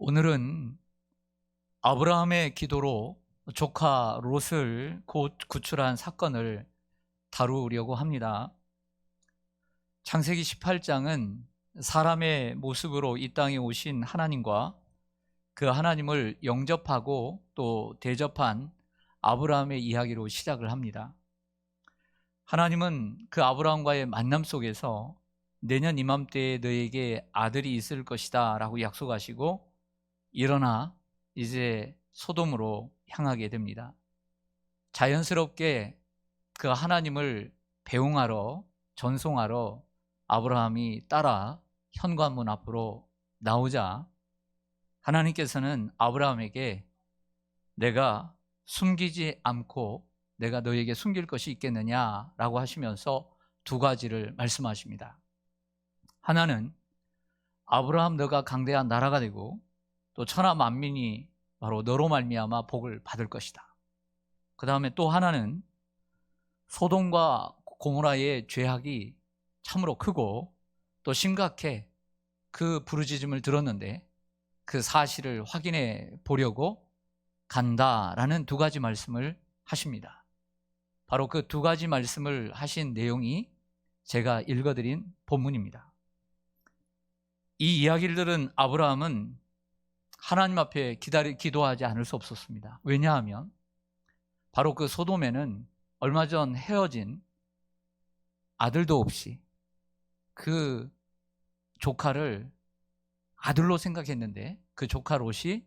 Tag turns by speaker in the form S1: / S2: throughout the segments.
S1: 오늘은 아브라함의 기도로 조카 롯을 곧 구출한 사건을 다루려고 합니다. 창세기 18장은 사람의 모습으로 이 땅에 오신 하나님과 그 하나님을 영접하고 또 대접한 아브라함의 이야기로 시작을 합니다. 하나님은 그 아브라함과의 만남 속에서 내년 이맘때에 너에게 아들이 있을 것이다 라고 약속하시고 일어나 이제 소돔으로 향하게 됩니다. 자연스럽게 그 하나님을 배웅하러 전송하러 아브라함이 따라 현관문 앞으로 나오자 하나님께서는 아브라함에게 내가 숨기지 않고 내가 너에게 숨길 것이 있겠느냐라고 하시면서 두 가지를 말씀하십니다. 하나는 아브라함 너가 강대한 나라가 되고 또 천하 만민이 바로 너로 말미암아 복을 받을 것이다. 그 다음에 또 하나는 소돔과 고모라의 죄악이 참으로 크고 또 심각해 그 부르짖음을 들었는데 그 사실을 확인해 보려고 간다라는 두 가지 말씀을 하십니다. 바로 그 두 가지 말씀을 하신 내용이 제가 읽어드린 본문입니다. 이 이야기를 들은 아브라함은 하나님 앞에 기도하지 않을 수 없었습니다. 왜냐하면 바로 그 소돔에는 얼마 전 헤어진 아들도 없이 그 조카를 아들로 생각했는데 그 조카 롯이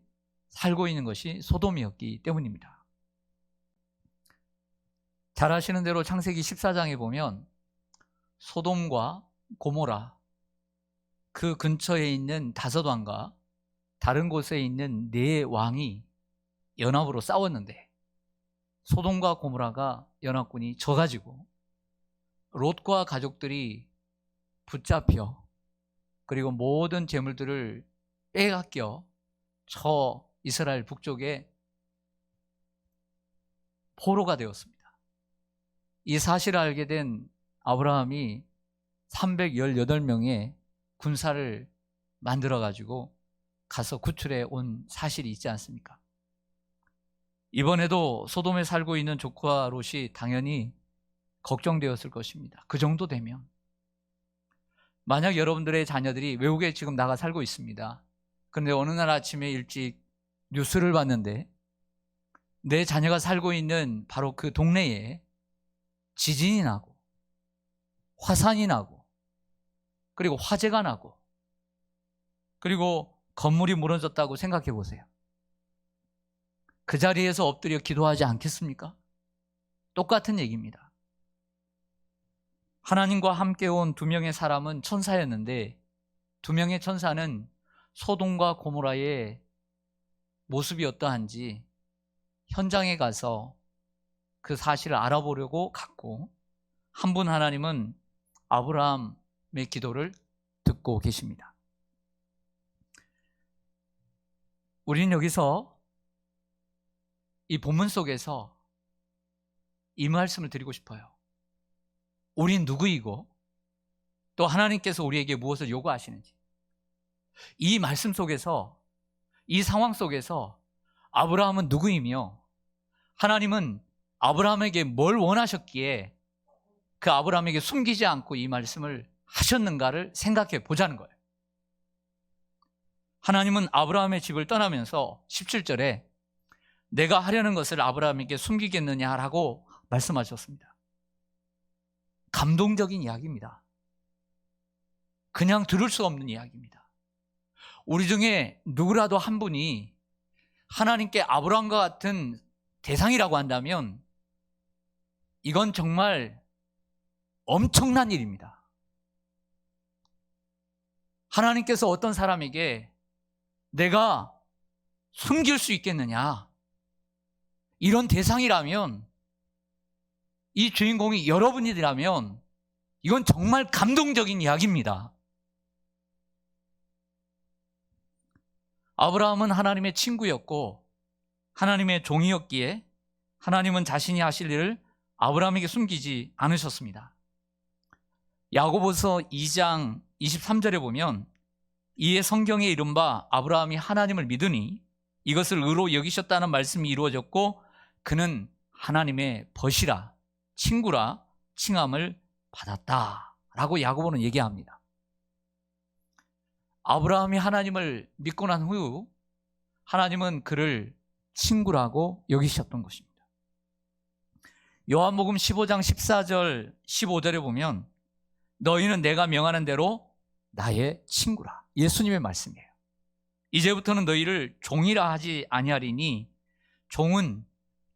S1: 살고 있는 것이 소돔이었기 때문입니다. 잘 아시는 대로 창세기 14장에 보면 소돔과 고모라 그 근처에 있는 다섯 왕과 다른 곳에 있는 네 왕이 연합으로 싸웠는데 소돔과 고모라가 연합군이 져가지고 롯과 가족들이 붙잡혀 그리고 모든 재물들을 빼앗겨 저 이스라엘 북쪽에 포로가 되었습니다. 이 사실을 알게 된 아브라함이 318명의 군사를 만들어가지고 가서 구출해 온 사실이 있지 않습니까? 이번에도 소돔에 살고 있는 조카 롯이 당연히 걱정되었을 것입니다. 그 정도 되면 만약 여러분들의 자녀들이 외국에 지금 나가 살고 있습니다. 그런데 어느 날 아침에 일찍 뉴스를 봤는데 내 자녀가 살고 있는 바로 그 동네에 지진이 나고 화산이 나고 그리고 화재가 나고 그리고 건물이 무너졌다고 생각해 보세요. 그 자리에서 엎드려 기도하지 않겠습니까? 똑같은 얘기입니다. 하나님과 함께 온 두 명의 사람은 천사였는데 두 명의 천사는 소돔과 고모라의 모습이 어떠한지 현장에 가서 그 사실을 알아보려고 갔고 한 분 하나님은 아브라함의 기도를 듣고 계십니다. 우리는 여기서 이 본문 속에서 이 말씀을 드리고 싶어요. 우린 누구이고 또 하나님께서 우리에게 무엇을 요구하시는지 이 말씀 속에서 이 상황 속에서 아브라함은 누구이며 하나님은 아브라함에게 뭘 원하셨기에 그 아브라함에게 숨기지 않고 이 말씀을 하셨는가를 생각해 보자는 거예요. 하나님은 아브라함의 집을 떠나면서 17절에 내가 하려는 것을 아브라함에게 숨기겠느냐라고 말씀하셨습니다. 감동적인 이야기입니다. 그냥 들을 수 없는 이야기입니다. 우리 중에 누구라도 한 분이 하나님께 아브라함과 같은 대상이라고 한다면 이건 정말 엄청난 일입니다. 하나님께서 어떤 사람에게 내가 숨길 수 있겠느냐? 이런 대상이라면 이 주인공이 여러분이라면 이건 정말 감동적인 이야기입니다. 아브라함은 하나님의 친구였고 하나님의 종이었기에 하나님은 자신이 하실 일을 아브라함에게 숨기지 않으셨습니다. 야고보서 2장 23절에 보면 이에 성경에 이른 바 아브라함이 하나님을 믿으니 이것을 의로 여기셨다는 말씀이 이루어졌고 그는 하나님의 벗이라 친구라 칭함을 받았다라고 야고보는 얘기합니다. 아브라함이 하나님을 믿고 난 후 하나님은 그를 친구라고 여기셨던 것입니다. 요한복음 15장 14절 15절에 보면 너희는 내가 명하는 대로 나의 친구라. 예수님의 말씀이에요. 이제부터는 너희를 종이라 하지 아니하리니 종은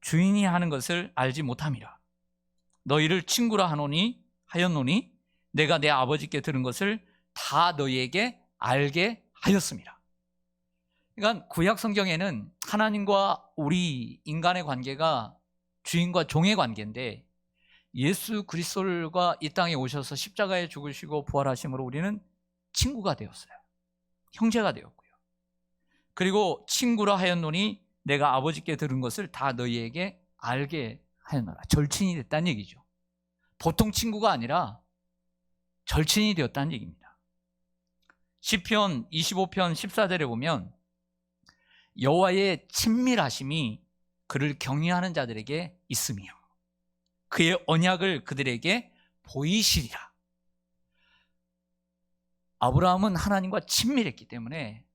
S1: 주인이 하는 것을 알지 못함이라. 너희를 친구라 하였노니 내가 내 아버지께 들은 것을 다 너희에게 알게 하였습니다. 그러니까 구약 성경에는 하나님과 우리 인간의 관계가 주인과 종의 관계인데 예수 그리스도가 이 땅에 오셔서 십자가에 죽으시고 부활하심으로 우리는 친구가 되었어요. 형제가 되었고요. 그리고 친구라 하였노니 내가 아버지께 들은 것을 다 너희에게 알게 하였노라. 절친이 됐다는 얘기죠. 보통 친구가 아니라 절친이 되었다는 얘기입니다. 시편 25편 14절에 보면 여호와의 친밀하심이 그를 경외하는 자들에게 있으며 그의 언약을 그들에게 보이시리라. 아브라함은 하나님과 친밀했기 때문에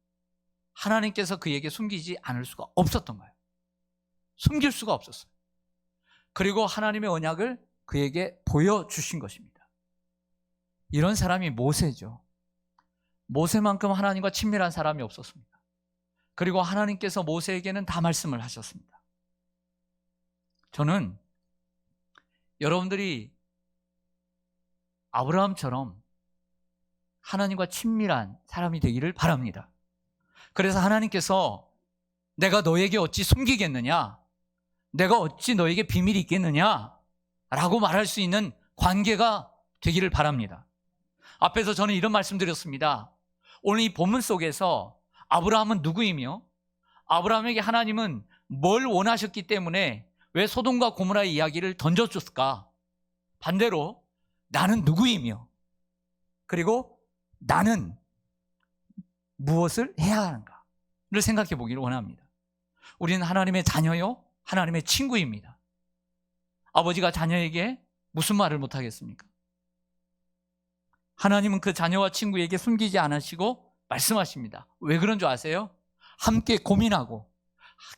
S1: 하나님께서 그에게 숨기지 않을 수가 없었던 거예요. 숨길 수가 없었어요. 그리고 하나님의 언약을 그에게 보여주신 것입니다. 이런 사람이 모세죠. 모세만큼 하나님과 친밀한 사람이 없었습니다. 그리고 하나님께서 모세에게는 다 말씀을 하셨습니다. 저는 여러분들이 아브라함처럼 하나님과 친밀한 사람이 되기를 바랍니다. 그래서 하나님께서 내가 너에게 어찌 숨기겠느냐? 내가 어찌 너에게 비밀이 있겠느냐? 라고 말할 수 있는 관계가 되기를 바랍니다. 앞에서 저는 이런 말씀 드렸습니다. 오늘 이 본문 속에서 아브라함은 누구이며 아브라함에게 하나님은 뭘 원하셨기 때문에 왜 소돔과 고모라의 이야기를 던져줬을까? 반대로 나는 누구이며 그리고 나는 무엇을 해야 하는가를 생각해 보기를 원합니다. 우리는 하나님의 자녀요, 하나님의 친구입니다. 아버지가 자녀에게 무슨 말을 못하겠습니까? 하나님은 그 자녀와 친구에게 숨기지 않으시고 말씀하십니다. 왜 그런 줄 아세요? 함께 고민하고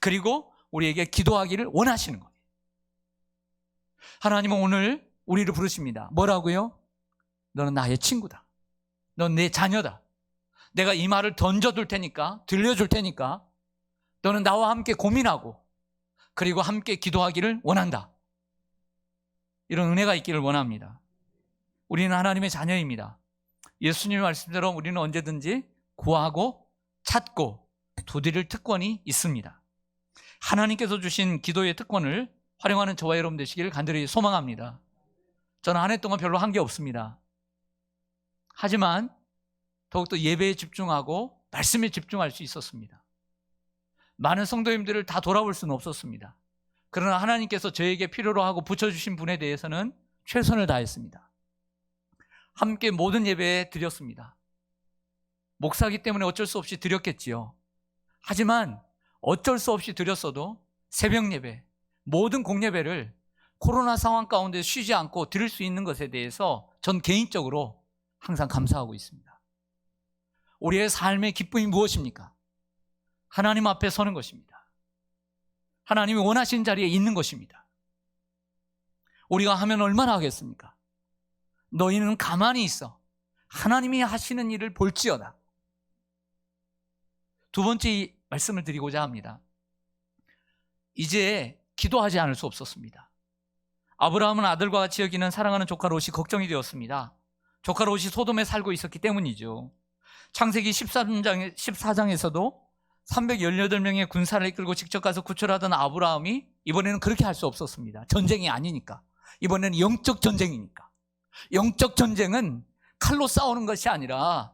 S1: 그리고 우리에게 기도하기를 원하시는 거예요. 하나님은 오늘 우리를 부르십니다. 뭐라고요? 너는 나의 친구다. 넌 내 자녀다. 내가 이 말을 던져둘 테니까, 들려줄 테니까 너는 나와 함께 고민하고 그리고 함께 기도하기를 원한다. 이런 은혜가 있기를 원합니다. 우리는 하나님의 자녀입니다. 예수님의 말씀대로 우리는 언제든지 구하고 찾고 두드릴 특권이 있습니다. 하나님께서 주신 기도의 특권을 활용하는 저와 여러분 되시기를 간절히 소망합니다. 저는 한 해 동안 별로 한 게 없습니다. 하지만 더욱더 예배에 집중하고 말씀에 집중할 수 있었습니다. 많은 성도님들을 다 돌아볼 수는 없었습니다. 그러나 하나님께서 저에게 필요로 하고 붙여주신 분에 대해서는 최선을 다했습니다. 함께 모든 예배에 드렸습니다. 목사기 때문에 어쩔 수 없이 드렸겠지요. 하지만 어쩔 수 없이 드렸어도 새벽 예배, 모든 공예배를 코로나 상황 가운데 쉬지 않고 드릴 수 있는 것에 대해서 전 개인적으로 항상 감사하고 있습니다. 우리의 삶의 기쁨이 무엇입니까? 하나님 앞에 서는 것입니다. 하나님이 원하신 자리에 있는 것입니다. 우리가 하면 얼마나 하겠습니까? 너희는 가만히 있어. 하나님이 하시는 일을 볼지어다. 두 번째 말씀을 드리고자 합니다. 이제 기도하지 않을 수 없었습니다. 아브라함은 아들과 같이 여기는 사랑하는 조카 롯이 걱정이 되었습니다. 조카 롯이 소돔에 살고 있었기 때문이죠. 창세기 14장에서도 318명의 군사를 이끌고 직접 가서 구출하던 아브라함이 이번에는 그렇게 할 수 없었습니다. 전쟁이 아니니까. 이번에는 영적 전쟁이니까. 영적 전쟁은 칼로 싸우는 것이 아니라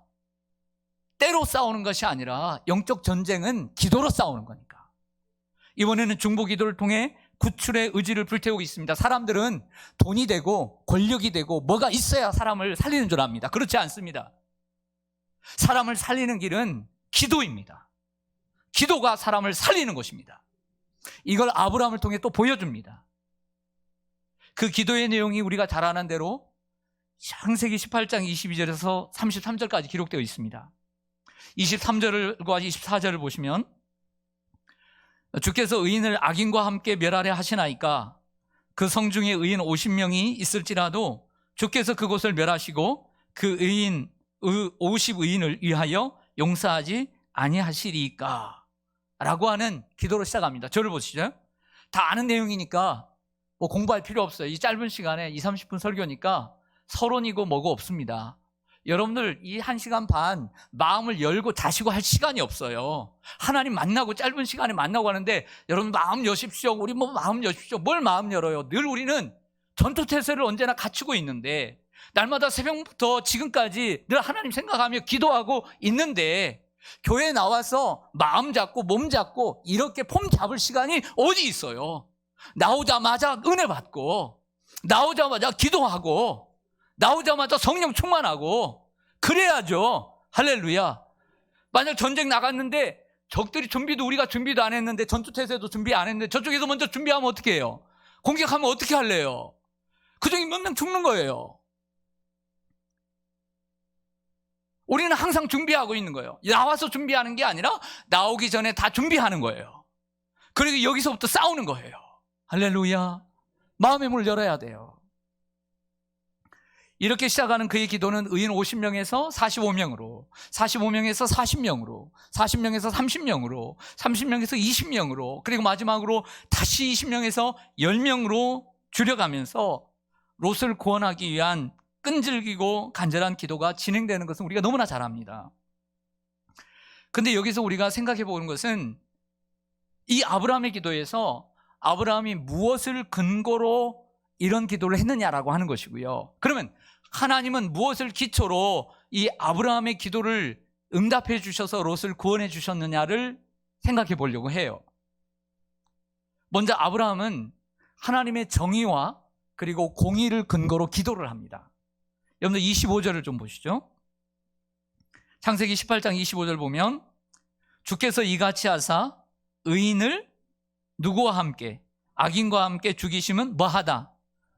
S1: 때로 싸우는 것이 아니라 영적 전쟁은 기도로 싸우는 거니까. 이번에는 중보 기도를 통해 구출의 의지를 불태우고 있습니다. 사람들은 돈이 되고 권력이 되고 뭐가 있어야 사람을 살리는 줄 압니다. 그렇지 않습니다. 사람을 살리는 길은 기도입니다. 기도가 사람을 살리는 것입니다. 이걸 아브라함을 통해 또 보여줍니다. 그 기도의 내용이 우리가 잘 아는 대로 창세기 18장 22절에서 33절까지 기록되어 있습니다. 23절과 24절을 보시면 주께서 의인을 악인과 함께 멸하려 하시나이까 그 성중에 의인 50명이 있을지라도 주께서 그곳을 멸하시고 그 의인 50의인을 위하여 용서하지 아니하시리까 라고 하는 기도로 시작합니다. 저를 보시죠. 다 아는 내용이니까 뭐 공부할 필요 없어요. 이 짧은 시간에 20, 30분 설교니까 서론이고 뭐고 없습니다. 여러분들 이 1시간 반 마음을 열고 다시고 할 시간이 없어요. 하나님 만나고 짧은 시간에 만나고 하는데 여러분 마음 여십시오. 우리 뭐 마음 여십시오. 뭘 마음 열어요? 늘 우리는 전투태세를 언제나 갖추고 있는데 날마다 새벽부터 지금까지 늘 하나님 생각하며 기도하고 있는데 교회에 나와서 마음 잡고 몸 잡고 이렇게 폼 잡을 시간이 어디 있어요? 나오자마자 은혜 받고 나오자마자 기도하고 나오자마자 성령 충만하고 그래야죠. 할렐루야. 만약 전쟁 나갔는데 적들이 준비도 우리가 준비도 안 했는데 전투태세도 준비 안 했는데 저쪽에서 먼저 준비하면 어떻게 해요? 공격하면 어떻게 할래요? 그중에 몇 명 죽는 거예요. 우리는 항상 준비하고 있는 거예요. 나와서 준비하는 게 아니라 나오기 전에 다 준비하는 거예요. 그리고 여기서부터 싸우는 거예요. 할렐루야. 마음의 문을 열어야 돼요. 이렇게 시작하는 그의 기도는 의인 50명에서 45명으로, 45명에서 40명으로, 40명에서 30명으로, 30명에서 20명으로, 그리고 마지막으로 다시 20명에서 10명으로 줄여가면서 롯을 구원하기 위한 끈질기고 간절한 기도가 진행되는 것은 우리가 너무나 잘 압니다. 근데 여기서 우리가 생각해 보는 것은 이 아브라함의 기도에서 아브라함이 무엇을 근거로 이런 기도를 했느냐라고 하는 것이고요. 그러면 하나님은 무엇을 기초로 이 아브라함의 기도를 응답해 주셔서 롯을 구원해 주셨느냐를 생각해 보려고 해요. 먼저 아브라함은 하나님의 정의와 그리고 공의를 근거로 기도를 합니다. 여러분들 25절을 좀 보시죠. 창세기 18장 25절 보면 주께서 이같이 하사 의인을 누구와 함께 악인과 함께 죽이심은 뭐하다?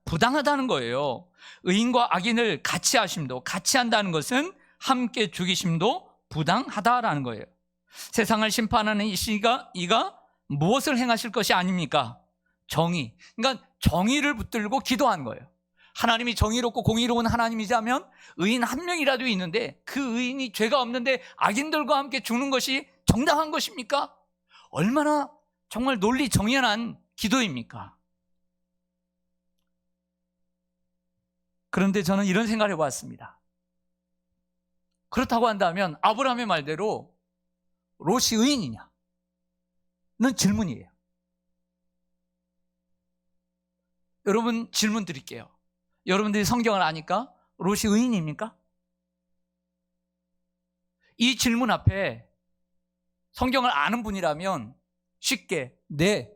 S1: 부당하다는 거예요. 의인과 악인을 같이 하심도, 같이 한다는 것은 함께 죽이심도 부당하다라는 거예요. 세상을 심판하는 이가 무엇을 행하실 것이 아닙니까? 정의. 그러니까 정의를 붙들고 기도한 거예요. 하나님이 정의롭고 공의로운 하나님이자면 의인 한 명이라도 있는데 그 의인이 죄가 없는데 악인들과 함께 죽는 것이 정당한 것입니까? 얼마나 정말 논리 정연한 기도입니까? 그런데 저는 이런 생각을 해봤습니다. 그렇다고 한다면 아브라함의 말대로 롯이 의인이냐? 는 질문이에요. 여러분 질문 드릴게요. 여러분들이 성경을 아니까 롯이 의인입니까? 이 질문 앞에 성경을 아는 분이라면 쉽게 네,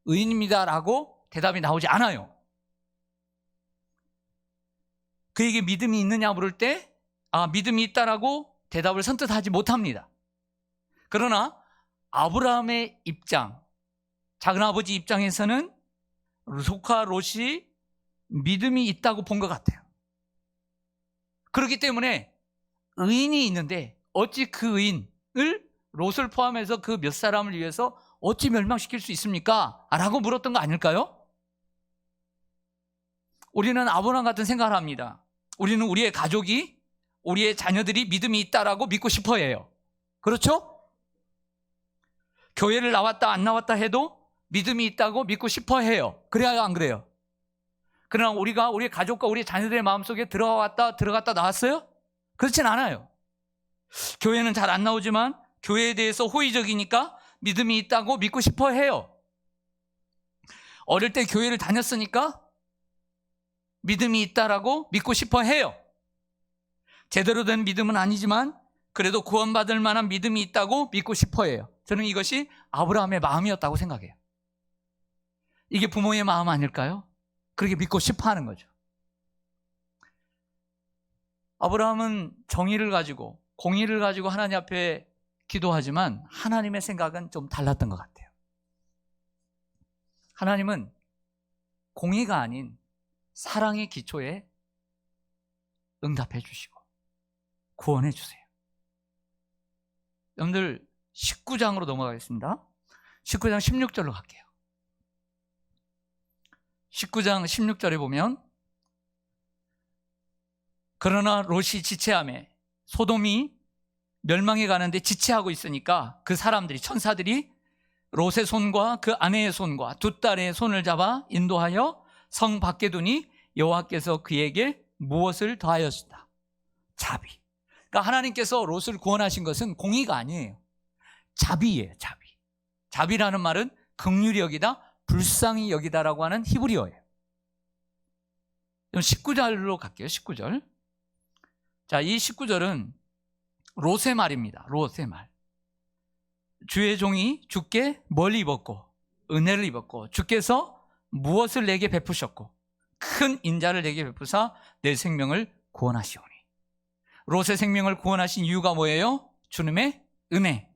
S1: 의인입니다라고 대답이 나오지 않아요. 그에게 믿음이 있느냐 물을 때 믿음이 있다라고 대답을 선뜻 하지 못합니다. 그러나 아브라함의 입장, 작은아버지 입장에서는 조카 롯이 믿음이 있다고 본 것 같아요. 그렇기 때문에 의인이 있는데 어찌 그 의인을 롯을 포함해서 그 몇 사람을 위해서 어찌 멸망시킬 수 있습니까? 라고 물었던 거 아닐까요? 우리는 아브라함 같은 생각을 합니다. 우리는 우리의 가족이, 우리의 자녀들이 믿음이 있다라고 믿고 싶어 해요. 그렇죠? 교회를 나왔다 안 나왔다 해도 믿음이 있다고 믿고 싶어 해요. 그래야 안 그래요? 그러나 우리가 우리 가족과 우리 자녀들의 마음속에 들어갔다 나왔어요? 그렇진 않아요. 교회는 잘 안 나오지만 교회에 대해서 호의적이니까 믿음이 있다고 믿고 싶어 해요. 어릴 때 교회를 다녔으니까 믿음이 있다라고 믿고 싶어 해요. 제대로 된 믿음은 아니지만 그래도 구원받을 만한 믿음이 있다고 믿고 싶어 해요. 저는 이것이 아브라함의 마음이었다고 생각해요. 이게 부모의 마음 아닐까요? 그렇게 믿고 싶어 하는 거죠. 아브라함은 정의를 가지고 공의를 가지고 하나님 앞에 기도하지만 하나님의 생각은 좀 달랐던 것 같아요. 하나님은 공의가 아닌 사랑의 기초에 응답해 주시고 구원해 주세요. 여러분들 19장으로 넘어가겠습니다. 19장 16절로 갈게요. 19장 16절에 보면 그러나 롯이 지체하매 소돔이 멸망해 가는데 지체하고 있으니까 그 사람들이 천사들이 롯의 손과 그 아내의 손과 두 딸의 손을 잡아 인도하여 성 밖에 두니 여호와께서 그에게 무엇을 더하였다? 자비. 그러니까 하나님께서 롯을 구원하신 것은 공의가 아니에요. 자비예요. 자비. 자비라는 말은 긍휼히 여기다, 불쌍히 여기다라고 하는 히브리어예요. 19절로 갈게요. 19절. 자, 이 19절은 롯의 말입니다. 롯의 말. 주의 종이 주께 뭘 입었고 은혜를 입었고 주께서 무엇을 내게 베푸셨고 큰 인자를 내게 베푸사 내 생명을 구원하시오니. 롯의 생명을 구원하신 이유가 뭐예요? 주님의 은혜,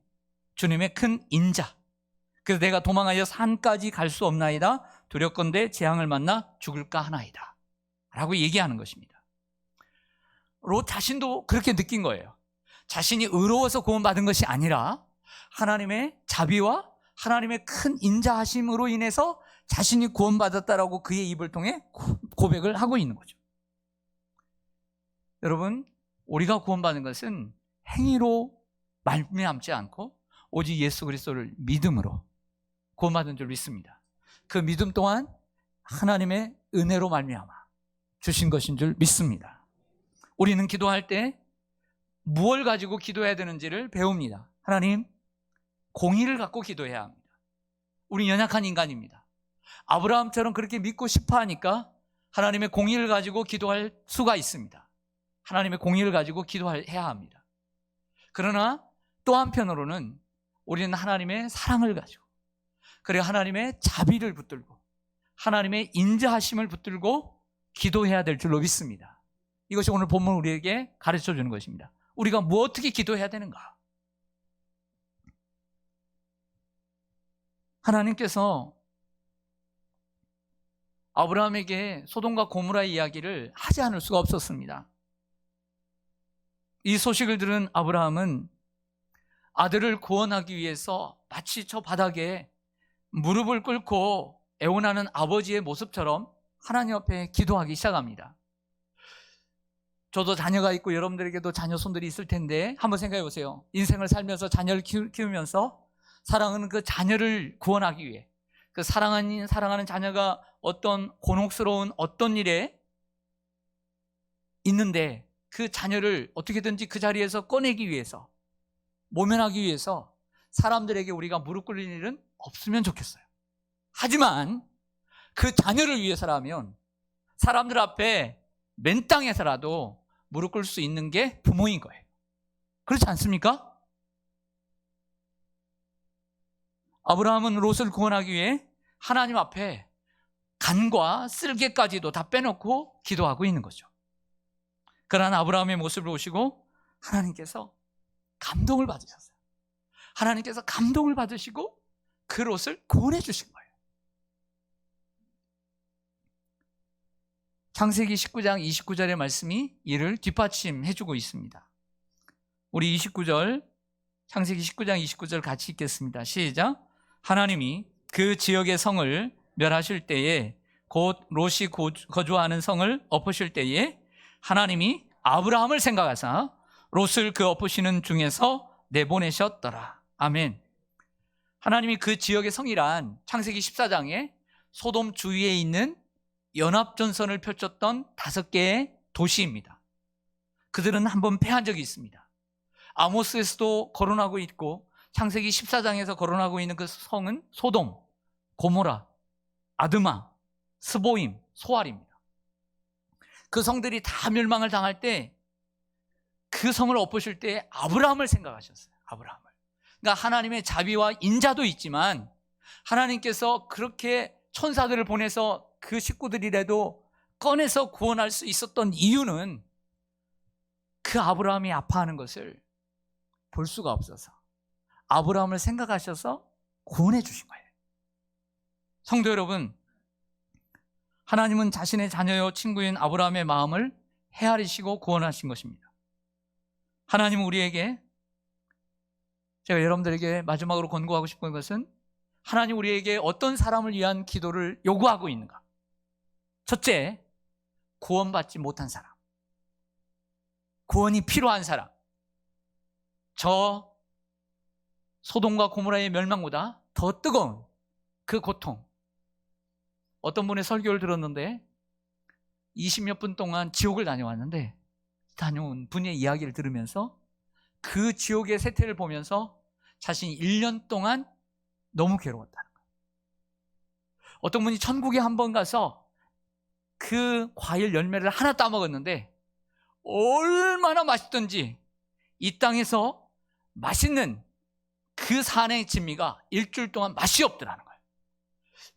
S1: 주님의 큰 인자. 그래서 내가 도망하여 산까지 갈 수 없나이다. 두렵건대 재앙을 만나 죽을까 하나이다 라고 얘기하는 것입니다. 롯 자신도 그렇게 느낀 거예요. 자신이 의로워서 구원받은 것이 아니라 하나님의 자비와 하나님의 큰 인자하심으로 인해서 자신이 구원받았다라고 그의 입을 통해 고백을 하고 있는 거죠. 여러분, 우리가 구원받는 것은 행위로 말미암지 않고 오직 예수 그리스도를 믿음으로 구원받은 줄 믿습니다. 그 믿음 또한 하나님의 은혜로 말미암아 주신 것인 줄 믿습니다. 우리는 기도할 때 무엇을 가지고 기도해야 되는지를 배웁니다. 하나님, 공의를 갖고 기도해야 합니다. 우리 연약한 인간입니다. 아브라함처럼 그렇게 믿고 싶어 하니까 하나님의 공의를 가지고 기도할 수가 있습니다. 하나님의 공의를 가지고 기도해야 합니다. 그러나 또 한편으로는 우리는 하나님의 사랑을 가지고, 그리고 하나님의 자비를 붙들고 하나님의 인자하심을 붙들고 기도해야 될 줄로 믿습니다. 이것이 오늘 본문 우리에게 가르쳐 주는 것입니다. 우리가 어떻게 기도해야 되는가? 하나님께서 아브라함에게 소돔과 고모라의 이야기를 하지 않을 수가 없었습니다. 이 소식을 들은 아브라함은 아들을 구원하기 위해서 마치 저 바닥에 무릎을 꿇고 애원하는 아버지의 모습처럼 하나님 앞에 기도하기 시작합니다. 저도 자녀가 있고 여러분들에게도 자녀 손들이 있을 텐데 한번 생각해 보세요. 인생을 살면서 자녀를 키우면서 사랑하는 그 자녀를 구원하기 위해, 그 사랑하는 자녀가 어떤 곤혹스러운 어떤 일에 있는데 그 자녀를 어떻게든지 그 자리에서 꺼내기 위해서, 모면하기 위해서 사람들에게 우리가 무릎 꿇는 일은 없으면 좋겠어요. 하지만 그 자녀를 위해서라면 사람들 앞에 맨 땅에서라도 무릎 꿇을 수 있는 게 부모인 거예요. 그렇지 않습니까? 아브라함은 롯을 구원하기 위해 하나님 앞에 간과 쓸개까지도 다 빼놓고 기도하고 있는 거죠. 그러한 아브라함의 모습을 보시고 하나님께서 감동을 받으셨어요. 하나님께서 감동을 받으시고 그 롯을 구원해 주신 거예요. 창세기 19장 29절의 말씀이 이를 뒷받침해 주고 있습니다. 우리 29절, 창세기 19장 29절 같이 읽겠습니다. 시작. 하나님이 그 지역의 성을 멸하실 때에, 곧 롯이 거주하는 성을 엎으실 때에 하나님이 아브라함을 생각하사 롯을 그 엎으시는 중에서 내보내셨더라. 아멘. 하나님이 그 지역의 성이란 창세기 14장에 소돔 주위에 있는 연합전선을 펼쳤던 5개의 도시입니다. 그들은 한번 패한 적이 있습니다. 아모스에서도 거론하고 있고 창세기 14장에서 거론하고 있는 그 성은 소돔, 고모라, 아드마, 스보임, 소알입니다. 그 성들이 다 멸망을 당할 때 그 성을 엎으실 때 아브라함을 생각하셨어요. 아브라함을. 그러니까 하나님의 자비와 인자도 있지만 하나님께서 그렇게 천사들을 보내서 그 식구들이라도 꺼내서 구원할 수 있었던 이유는 그 아브라함이 아파하는 것을 볼 수가 없어서 아브라함을 생각하셔서 구원해 주신 거예요. 성도 여러분, 하나님은 자신의 자녀요 친구인 아브라함의 마음을 헤아리시고 구원하신 것입니다. 하나님은 우리에게, 제가 여러분들에게 마지막으로 권고하고 싶은 것은, 하나님 우리에게 어떤 사람을 위한 기도를 요구하고 있는가? 첫째, 구원받지 못한 사람, 구원이 필요한 사람. 저 소돔과 고모라의 멸망보다 더 뜨거운 그 고통. 어떤 분의 설교를 들었는데 20몇 분 동안 지옥을 다녀왔는데, 다녀온 분의 이야기를 들으면서 그 지옥의 세태를 보면서 자신이 1년 동안 너무 괴로웠다는 거예요. 어떤 분이 천국에 한번 가서 그 과일 열매를 하나 따먹었는데 얼마나 맛있던지 이 땅에서 맛있는 그 산의 진미가 일주일 동안 맛이 없더라는 거예요.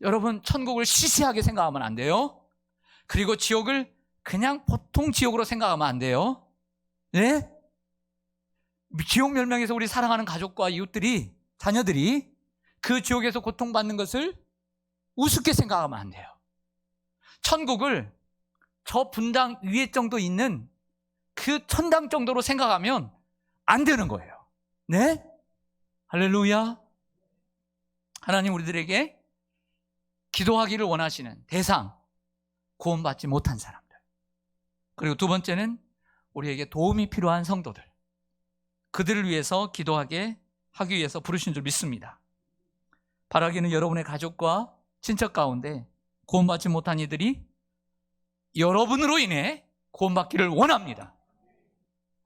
S1: 여러분, 천국을 시시하게 생각하면 안 돼요. 그리고 지옥을 그냥 보통 지옥으로 생각하면 안 돼요. 네? 지옥 멸망에서 우리 사랑하는 가족과 이웃들이, 자녀들이 그 지옥에서 고통받는 것을 우습게 생각하면 안 돼요. 천국을 저 분당 위에 정도 있는 그 천당 정도로 생각하면 안 되는 거예요. 네? 할렐루야. 하나님 우리들에게 기도하기를 원하시는 대상, 구원받지 못한 사람들. 그리고 두 번째는 우리에게 도움이 필요한 성도들, 그들을 위해서 기도하게 하기 위해서 부르신 줄 믿습니다. 바라기는 여러분의 가족과 친척 가운데 구원받지 못한 이들이 여러분으로 인해 구원받기를 원합니다.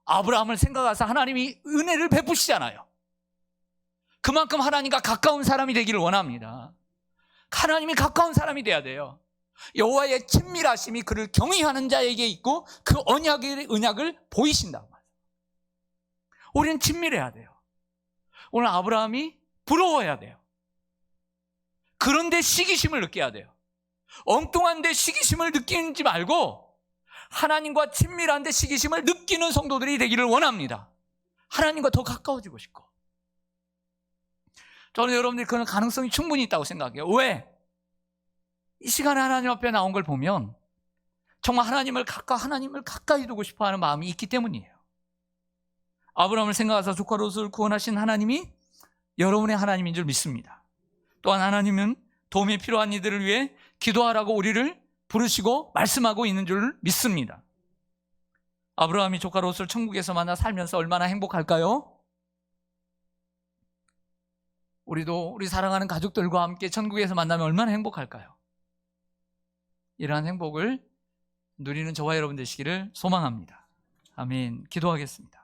S1: 아브라함을 생각해서 하나님이 은혜를 베푸시잖아요. 그만큼 하나님과 가까운 사람이 되기를 원합니다. 하나님이 가까운 사람이 돼야 돼요. 여호와의 친밀하심이 그를 경외하는 자에게 있고 그 언약의 은약을 보이신다고 말해요. 우리는 친밀해야 돼요. 오늘 아브라함이 부러워야 돼요. 그런데 시기심을 느껴야 돼요. 엉뚱한데 시기심을 느끼지 말고 하나님과 친밀한데 시기심을 느끼는 성도들이 되기를 원합니다. 하나님과 더 가까워지고 싶고. 저는 여러분들이 그런 가능성이 충분히 있다고 생각해요. 왜? 이 시간에 하나님 앞에 나온 걸 보면 정말 하나님을 가까이 두고 싶어하는 마음이 있기 때문이에요. 아브라함을 생각해서 조카 롯을 구원하신 하나님이 여러분의 하나님인 줄 믿습니다. 또한 하나님은 도움이 필요한 이들을 위해 기도하라고 우리를 부르시고 말씀하고 있는 줄 믿습니다. 아브라함이 조카 롯을 천국에서 만나 살면서 얼마나 행복할까요? 우리도 우리 사랑하는 가족들과 함께 천국에서 만나면 얼마나 행복할까요? 이러한 행복을 누리는 저와 여러분 되시기를 소망합니다. 아멘. 기도하겠습니다.